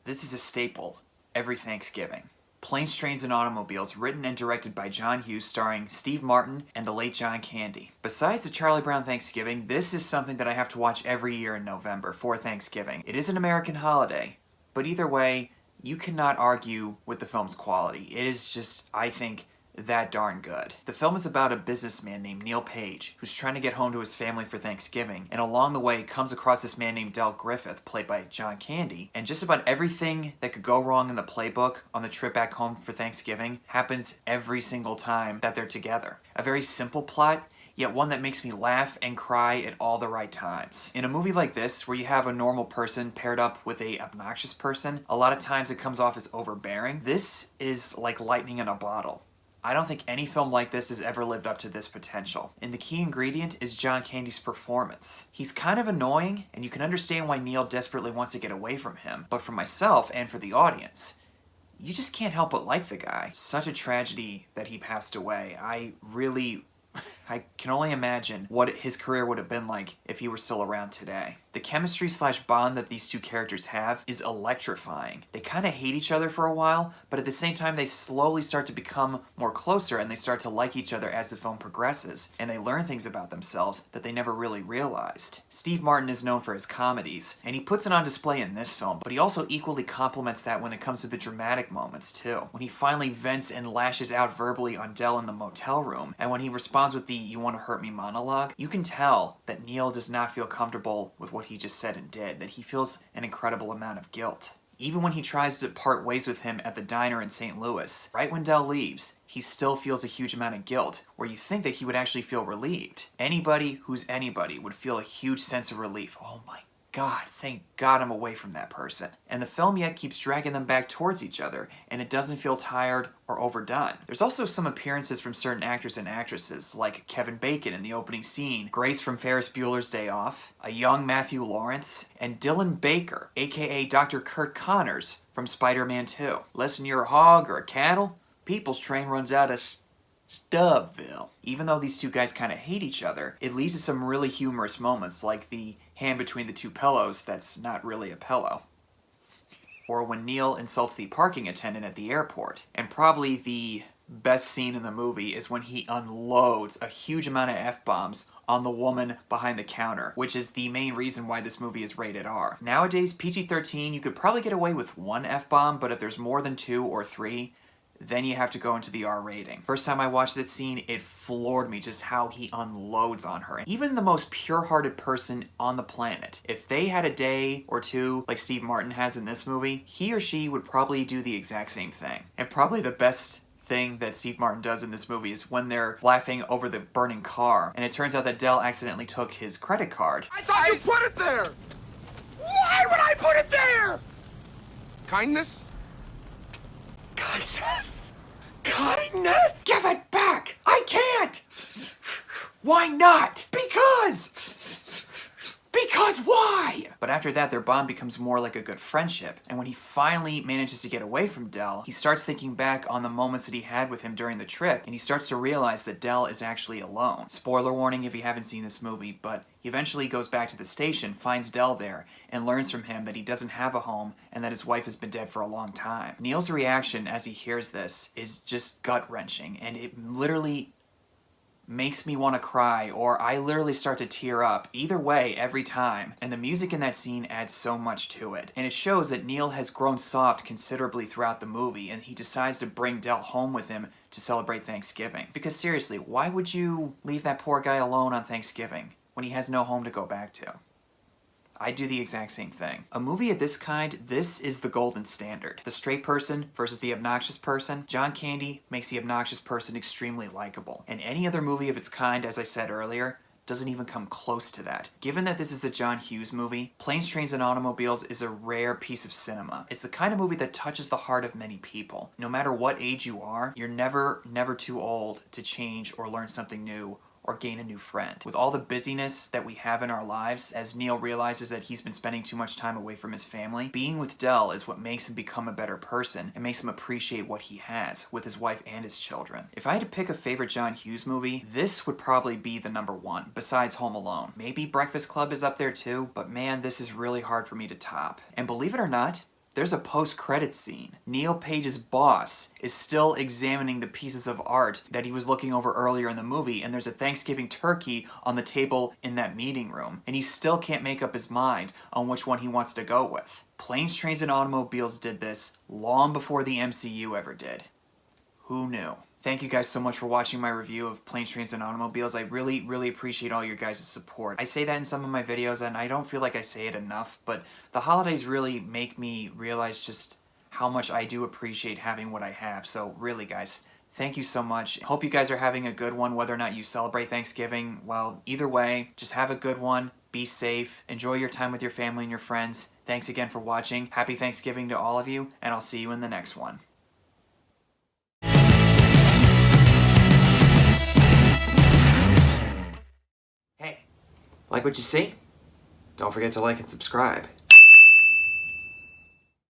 This is a staple every Thanksgiving. Planes, Trains, and Automobiles, written and directed by John Hughes, starring Steve Martin and the late John Candy. Besides the Charlie Brown Thanksgiving, this is something that I have to watch every year in November for Thanksgiving. It is an American holiday, but either way, you cannot argue with the film's quality. It is just, I think, that darn good. The film is about a businessman named Neil Page who's trying to get home to his family for Thanksgiving, and along the way comes across this man named Del Griffith, played by John Candy, and just about everything that could go wrong in the playbook on the trip back home for Thanksgiving happens every single time that they're together. A very simple plot, yet one that makes me laugh and cry at all the right times. In a movie like this, where you have a normal person paired up with a obnoxious person, a lot of times it comes off as overbearing. This is like lightning in a bottle. I don't think any film like this has ever lived up to this potential. And the key ingredient is John Candy's performance. He's kind of annoying, and you can understand why Neil desperately wants to get away from him. But for myself and for the audience, you just can't help but like the guy. Such a tragedy that he passed away. I can only imagine what his career would have been like if he were still around today. The chemistry/bond that these two characters have is electrifying. They kind of hate each other for a while, but at the same time they slowly start to become more closer and they start to like each other as the film progresses, and they learn things about themselves that they never really realized. Steve Martin is known for his comedies, and he puts it on display in this film, but he also equally complements that when it comes to the dramatic moments too. When he finally vents and lashes out verbally on Del in the motel room, and when he responds with the "you want to hurt me" monologue, you can tell that Neil does not feel comfortable with what he just said and did, that he feels an incredible amount of guilt. Even when he tries to part ways with him at the diner in St. Louis, right when Del leaves, he still feels a huge amount of guilt, where you think that he would actually feel relieved. Anybody who's anybody would feel a huge sense of relief. Oh my God, thank God I'm away from that person. And the film yet keeps dragging them back towards each other, and it doesn't feel tired or overdone. There's also some appearances from certain actors and actresses, like Kevin Bacon in the opening scene, Grace from Ferris Bueller's Day Off, a young Matthew Lawrence, and Dylan Baker, aka Dr. Kurt Connors from Spider-Man 2. Listen, you're a hog or a cattle? People's train runs out of Stubbville. Even though these two guys kind of hate each other, it leads to some really humorous moments, like the hand between the two pillows that's not really a pillow. Or when Neil insults the parking attendant at the airport. And probably the best scene in the movie is when he unloads a huge amount of F-bombs on the woman behind the counter, which is the main reason why this movie is rated R. Nowadays, PG-13, you could probably get away with one F-bomb, but if there's more than 2 or 3, then you have to go into the R rating. First time I watched that scene, it floored me just how he unloads on her. Even the most pure-hearted person on the planet, if they had a day or two like Steve Martin has in this movie, he or she would probably do the exact same thing. And probably the best thing that Steve Martin does in this movie is when they're laughing over the burning car, and it turns out that Del accidentally took his credit card. I thought you put it there! Why would I put it there? Kindness? Kindness? Kindness? Give it back! I can't! Why not? Because why? But after that, their bond becomes more like a good friendship. And when he finally manages to get away from Del, he starts thinking back on the moments that he had with him during the trip, and he starts to realize that Del is actually alone. Spoiler warning if you haven't seen this movie, but he eventually goes back to the station, finds Del there, and learns from him that he doesn't have a home and that his wife has been dead for a long time. Neil's reaction as he hears this is just gut-wrenching, and it literally makes me want to cry, or I literally start to tear up. Either way, every time. And the music in that scene adds so much to it. And it shows that Neil has grown soft considerably throughout the movie, and he decides to bring Del home with him to celebrate Thanksgiving. Because seriously, why would you leave that poor guy alone on Thanksgiving when he has no home to go back to? I'd do the exact same thing. A movie of this kind, this is the golden standard. The straight person versus the obnoxious person. John Candy makes the obnoxious person extremely likable. And any other movie of its kind, as I said earlier, doesn't even come close to that. Given that this is a John Hughes movie, Planes, Trains, and Automobiles is a rare piece of cinema. It's the kind of movie that touches the heart of many people. No matter what age you are, you're never too old to change or learn something new or gain a new friend. With all the busyness that we have in our lives, as Neil realizes that he's been spending too much time away from his family, being with Del is what makes him become a better person and makes him appreciate what he has with his wife and his children. If I had to pick a favorite John Hughes movie, this would probably be the #1, besides Home Alone. Maybe Breakfast Club is up there too, but man, this is really hard for me to top. And believe it or not, There's a post-credits scene. Neil Page's boss is still examining the pieces of art that he was looking over earlier in the movie, and there's a Thanksgiving turkey on the table in that meeting room, and he still can't make up his mind on which one he wants to go with. Planes, Trains, and Automobiles did this long before the MCU ever did. Who knew? Thank you guys so much for watching my review of Planes, Trains, and Automobiles. I really, really appreciate all your guys' support. I say that in some of my videos, and I don't feel like I say it enough, but the holidays really make me realize just how much I do appreciate having what I have. So really, guys, thank you so much. Hope you guys are having a good one, whether or not you celebrate Thanksgiving. Well, either way, just have a good one. Be safe. Enjoy your time with your family and your friends. Thanks again for watching. Happy Thanksgiving to all of you, and I'll see you in the next one. Hey, like what you see? Don't forget to like and subscribe.